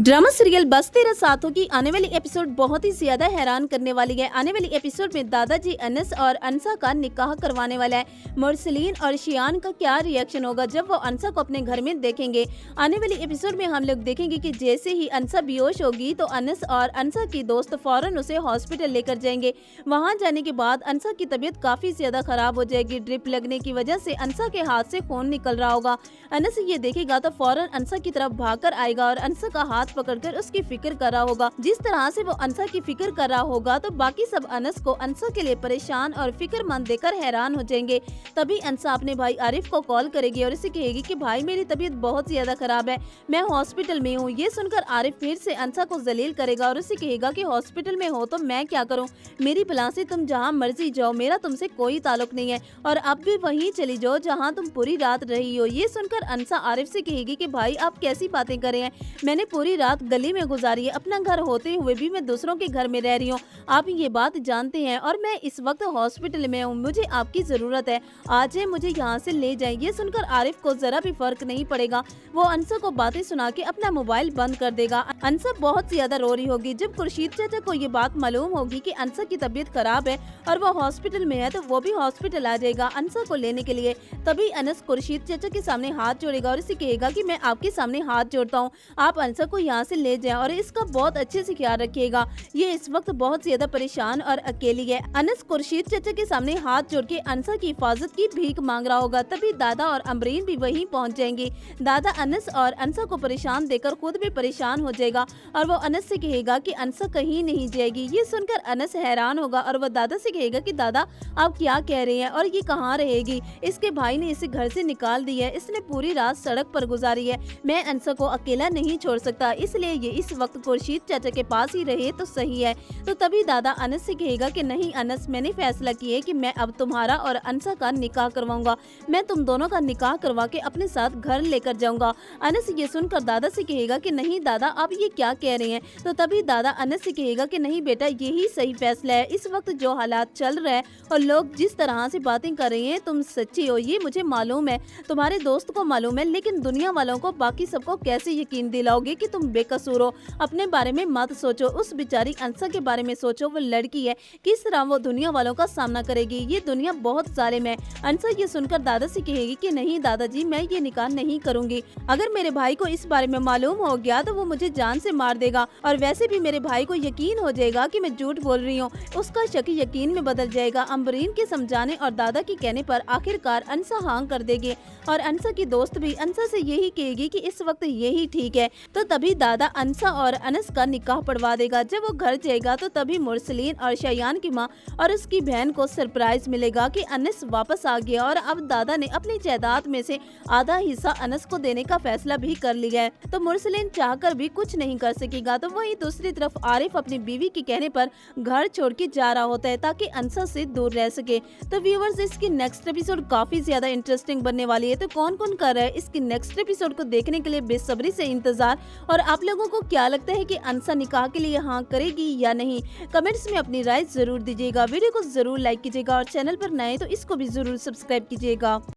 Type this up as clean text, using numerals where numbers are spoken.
Drama serial बस तेरा साथों की आने वाली एपिसोड बहुत ही ज्यादा हैरान करने वाली है। आने वाली एपिसोड में दादाजी अनस और अनसा का निकाह करवाने वाला है। मुरसलीन और शियान का क्या रिएक्शन होगा जब वो अनसा को अपने घर में देखेंगे। आने वाली एपिसोड में हम लोग देखेंगे कि जैसे ही अनसा बेहोश होगी तो अनस और अनसा की दोस्त फौरन उसे हॉस्पिटल लेकर जाएंगे। वहां जाने के बाद अनसा की तबीयत काफी ज्यादा खराब हो जाएगी। ड्रिप लगने की वजह से अनसा के हाथ से खून निकल रहा होगा। अनस ये देखेगा तो फौरन अनसा की तरफ भागकर आएगा और अनसा का हाथ पकड़कर उसकी फिक्र कर रहा होगा। जिस तरह से वो अनसा की फिक्र कर रहा होगा तो बाकी सब अनस को अनसा के लिए परेशान और फिक्रमंद देखकर हैरान हो जाएंगे। तभी अनसा अपने भाई आरिफ को कॉल करेगी और उसे कहेगी कि भाई मेरी तबीयत बहुत ज्यादा खराब है, मैं हॉस्पिटल में हूँ। ये सुनकर आरिफ फिर से अनसा को जलील करेगा और उसे कहेगा कि हॉस्पिटल में हो तो मैं क्या करूँ, मेरी भला से तुम जहाँ मर्जी जाओ, मेरा तुमसे कोई ताल्लुक नहीं है और अब भी वहीं चली जाओ जहाँ तुम पूरी रात रही हो। ये सुनकर अनसा आरिफ से कहेगी कि भाई आप कैसी बातें कर रहे हैं, मैंने पूरी रात गली में गुजारी है, अपना घर होते हुए भी मैं दूसरों के घर में रह रही हूँ, आप ये बात जानते हैं और मैं इस वक्त हॉस्पिटल में हूँ, मुझे आपकी जरूरत है, आज मुझे यहाँ से ले जाएं। ये सुनकर आरिफ को जरा भी फर्क नहीं पड़ेगा, वो अनसा को बातें सुना के अपना मोबाइल बंद कर देगा। अनसा बहुत ज्यादा रो रही होगी। जब खुर्शीद चाचा को ये बात मालूम होगी कि अनसा की तबीयत खराब है और वो हॉस्पिटल में है तो वो भी हॉस्पिटल आ जाएगा अनसा को लेने के लिए। तभी अनस खुर्शीद चाचा के सामने हाथ जोड़ेगा और इसे कहेगा कि मैं आपके सामने हाथ जोड़ता हूँ, आप अनसा को यहाँ से ले जाएं और इसका बहुत अच्छे से ख्याल रखिएगा, ये इस वक्त बहुत ज्यादा परेशान और अकेली है। अनस खुर्शीद चाचा के सामने हाथ जोड़ के अनसा की हिफाजत की भीख मांग रहा होगा। तभी दादा और अमरीन भी वहीं पहुंच जाएंगे। दादा अनस और अनसा को परेशान देखकर खुद भी परेशान हो जाएगा और वो अनस से कहेगा कि अनसा कहीं नहीं जाएगी। ये सुनकर अनस हैरान होगा और वो दादा से कहेगा कि दादा आप क्या कह रहे हैं और ये कहाँ रहेगी, इसके भाई ने इसे घर से निकाल दिया है, इसने पूरी रात सड़क पर गुजारी है, मैं अनसा को अकेला नहीं छोड़ सकता, इसलिए ये इस वक्त खुर्शीद चाचा के पास ही रहे तो सही है। तो तभी दादा अनस से कहेगा कि नहीं अनस, मैंने फैसला किया है कि मैं अब तुम्हारा और अनसा का निकाह करवाऊंगा, मैं तुम दोनों का निकाह करवा के अपने साथ घर लेकर जाऊंगा। अनस ये सुनकर दादा से कहेगा कि नहीं दादा आप ये क्या कह रहे हैं। तो तभी दादा अनस से कहेगा कि नहीं बेटा यही सही फैसला है, इस वक्त जो हालात चल रहे हैं और लोग जिस तरह से बातें कर रहे हैं तुम सच्ची हो, ये मुझे मालूम है, तुम्हारे दोस्त को मालूम है, लेकिन दुनिया वालों को बाकी सबको कैसे यकीन दिलाओगे कि तुम बेकसूर हो। अपने बारे में मत सोचो, उस बेचारी अनसा के बारे में सोचो, वो लड़की है, किस तरह वो दुनिया वालों का सामना करेगी, ये दुनिया बहुत जालिम है। अनसा ये सुनकर दादा से कहेगी कि नहीं दादाजी मैं ये निकाह नहीं करूंगी, अगर मेरे भाई को इस बारे में मालूम हो गया तो वो मुझे जान से मार देगा और वैसे भी मेरे भाई को यकीन हो जाएगा कि मैं झूठ बोल रही हूँ, उसका शक यकीन में बदल जाएगा। अमरीन के समझाने और दादा के कहने पर आखिरकार अनसा हाँ कर देगी और अनसा की दोस्त भी अनसा से यही कहेगी कि इस वक्त यही ठीक है। तो तभी दादा अनसा और अनस का निकाह पढ़वा देगा। जब वो घर जाएगा तो तभी मुरसलीन और शयान की माँ और उसकी बहन को सरप्राइज मिलेगा कि अनस वापस आ गया और अब दादा ने अपनी जायदाद में से आधा हिस्सा अनस को देने का फैसला भी कर लिया है। तो मुरसलीन चाहकर भी कुछ नहीं कर सकेगा। तो वहीं दूसरी तरफ आरिफ अपनी बीवी के कहने पर घर छोड़ के जा रहा होता है ताकि अनसा से दूर रह सके। तो व्यूअर्स इसकी नेक्स्ट एपिसोड काफी ज्यादा इंटरेस्टिंग बनने वाली है, तो कौन कौन कर रहा है इसकी नेक्स्ट एपिसोड को देखने के लिए बेसब्री से इंतजार। और आप लोगों को क्या लगता है कि अनसा निकाह के लिए हाँ करेगी या नहीं, कमेंट्स में अपनी राय जरूर दीजिएगा। वीडियो को जरूर लाइक कीजिएगा और चैनल पर नए तो इसको भी जरूर सब्सक्राइब कीजिएगा।